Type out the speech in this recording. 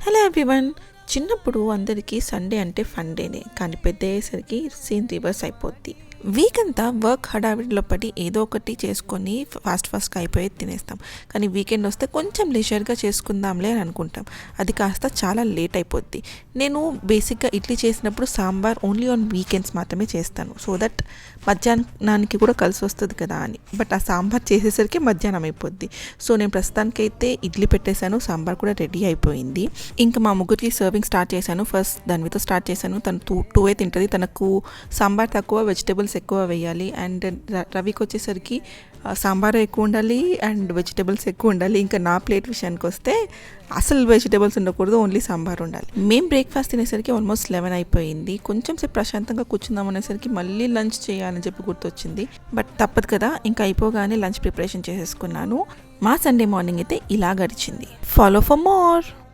Hello everyone. చిన్నప్పుడు అందరికీ Sunday అంటే ఫన్ డేనే, కానీ పెద్ద అయ్యేసరికి సీన్ రివర్స్ అయిపోద్ది. వీక్ అంతా వర్క్ హడావిడిలో పడి ఏదో ఒకటి చేసుకొని ఫాస్ట్గా అయిపోయి తినేస్తాం. కానీ వీకెండ్ వస్తే కొంచెం లెజర్గా చేసుకుందాంలే అని అనుకుంటాం. అది కాస్త చాలా లేట్ అయిపోద్ది. నేను బేసిక్గా ఇడ్లీ చేసినప్పుడు సాంబార్ ఓన్లీ ఆన్ వీకెండ్స్ మాత్రమే చేస్తాను, సో దట్ మధ్యాహ్నానికి కూడా కలిసి వస్తుంది కదా అని. బట్ ఆ సాంబార్ చేసేసరికి మధ్యాహ్నం అయిపోద్ది. సో నేను ప్రస్తుతానికైతే ఇడ్లీ పెట్టేశాను, సాంబార్ కూడా రెడీ అయిపోయింది. ఇంకా మా ముగ్గురికి సర్వింగ్ స్టార్ట్ చేశాను. ఫస్ట్ దానితో స్టార్ట్ చేశాను. తను టూ తింటుంది. తనకు సాంబార్ తక్కువ, వెజిటేబుల్స్ ఎక్కువ వేయాలి. అండ్ రవికి వచ్చేసరికి సాంబార్ ఎక్కువ ఉండాలి అండ్ వెజిటేబుల్స్ ఎక్కువ ఉండాలి. ఇంకా నా ప్లేట్ విషయానికి వస్తే అసలు వెజిటేబుల్స్ ఉండకూడదు, ఓన్లీ సాంబార్ ఉండాలి. మేము బ్రేక్ఫాస్ట్ తినేసరికి ఆల్మోస్ట్ 11 అయిపోయింది. కొంచెం సేపు ప్రశాంతంగా కూర్చుందాం అనేసరికి మళ్ళీ లంచ్ చేయాలని చెప్పి గుర్తొచ్చింది. బట్ తప్పదు కదా, ఇంకా అయిపోగానే లంచ్ ప్రిపరేషన్ చేసేసుకున్నాను. మా సండే మార్నింగ్ అయితే ఇలా గడిచింది. Follow for more.